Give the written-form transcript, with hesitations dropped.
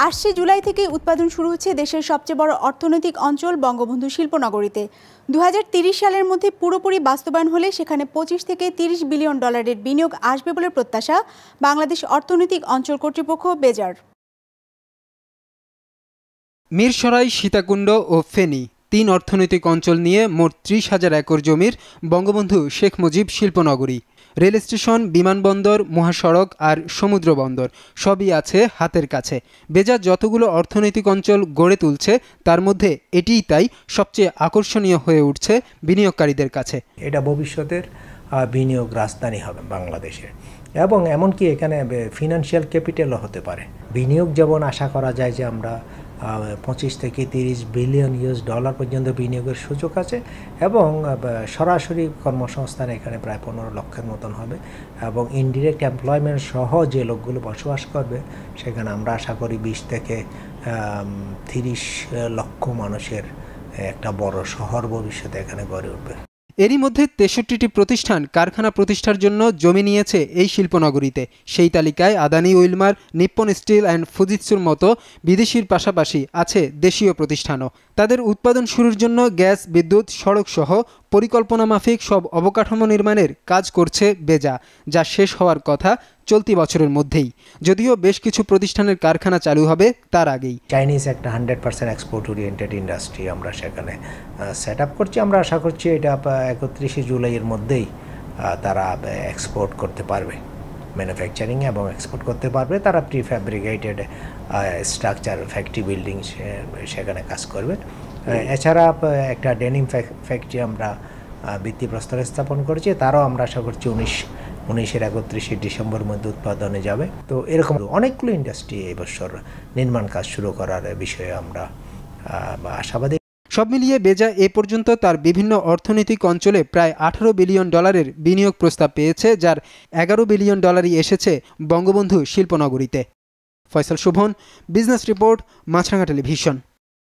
৮ জুলাই থেকে উৎপাদন শুরু হচ্ছে দেশের সবচেয়ে বড় অর্থনৈতিক অঞ্চল বঙ্গবন্ধু শিল্পনগরীতে। ২০৩০ সালের মধ্যে পুরোপুরি বাস্তবায়ন হলে সেখানে ২৫ থেকে ৩০ বিলিয়ন ডলারের বিনিয়োগ আসবে বলে প্রত্যাশা বাংলাদেশ অর্থনৈতিক অঞ্চল কর্তৃপক্ষ বেজার। মিরসরাই, সীতাকুণ্ড ও ফেনী ৩ অর্থনৈতিক অঞ্চল নিয়ে মোট ৩০,০০০ একর জমির বঙ্গবন্ধু শেখ মুজিব শিল্পনগরী। রেল স্টেশন, বিমানবন্দর, মহাসড়ক আর সমুদ্র বন্দর সবই আছে হাতের কাছে। বেজা যতগুলো অর্থনৈতিক অঞ্চল গড়ে তুলছে তার মধ্যে এটিই তাই সবচেয়ে আকর্ষণীয় হয়ে উঠছে বিনিয়োগকারীদের কাছে। এটা ভবিষ্যতের বিনিয়োগ রাজধানী হবে বাংলাদেশের, এবং এমনকি এখানে ফিনান্সিয়াল ক্যাপিটালও হতে পারে। বিনিয়োগ যেমন আশা করা যায় যে আমরা 25 থেকে 30 বিলিয়ন ডলার পর্যন্ত বিনিয়োগের সুযোগ আছে, এবং সরাসরি কর্মসংস্থান এখানে প্রায় 15 লক্ষের মতন হবে, এবং ইনডিরেক্ট এমপ্লয়মেন্ট সহ যে লোকগুলো বসবাস করবে সেখানে আমরা আশা করি 20 থেকে 30 লক্ষ মানুষের একটা বড় শহর ভবিষ্যতে এখানে গড়ে উঠবে। এরই মধ্যে 63টি প্রতিষ্ঠান কারখানা প্রতিষ্ঠার জন্য জমি নিয়েছে এই শিল্পনগরীতে। সেই তালিকায় Adani, Wilmar, Nippon Steel and ফুজিৎসুর মতো বিদেশির পাশাপাশি আছে দেশীয় প্রতিষ্ঠানও। তাদের উৎপাদন শুরুর জন্য গ্যাস, বিদ্যুৎ, সড়ক সহ পরিকল্পনা মাফিক সব অবকাঠামো নির্মাণের কাজ করছে বেজা, যা শেষ হওয়ার কথা চলতি বছরের মধ্যেই, যদিও বেশ কিছু প্রতিষ্ঠানের কারখানা চালু হবে তার আগেই। চাইনিজ একটা 100% এক্সপোর্ট ওরিয়েন্টেড ইন্ডাস্ট্রি আমরা সেখানে সেট আপ করছি। আমরা আশা করছি এটা 31 জুলাইয়ের মধ্যেই তারা এক্সপোর্ট করতে পারবে, ম্যানুফ্যাকচারিং এবং এক্সপোর্ট করতে পারবে। তারা প্রিফ্যাব্রিকেটেড স্ট্রাকচার, ফ্যাক্টরি বিল্ডিং সেখানে কাজ করবে। এছাড়া একটা ডেনিম ফ্যাক্টরি আমরা ভিত্তিপ্রস্তর স্থাপন করেছি, তারাও আমরা আশা করছি 31 ডিসেম্বর মধ্যে উৎপাদনে যাবে। তো এরকম অনেকগুলো ইন্ডাস্ট্রি এবছর নির্মাণ কাজ শুরু করার বিষয়ে আমরা আশাবাদী। সব মিলিয়ে বেজা এ পর্যন্ত তার বিভিন্ন অর্থনৈতিক অঞ্চলে প্রায় 18 বিলিয়ন ডলারের বিনিয়োগ প্রস্তাব পেয়েছে, যার 11 বিলিয়ন ডলারই এসেছে বঙ্গবন্ধু শিল্পনগরীতে। ফয়সাল শোভন, বিজনেস রিপোর্ট, মাছরাঙা টেলিভিশন।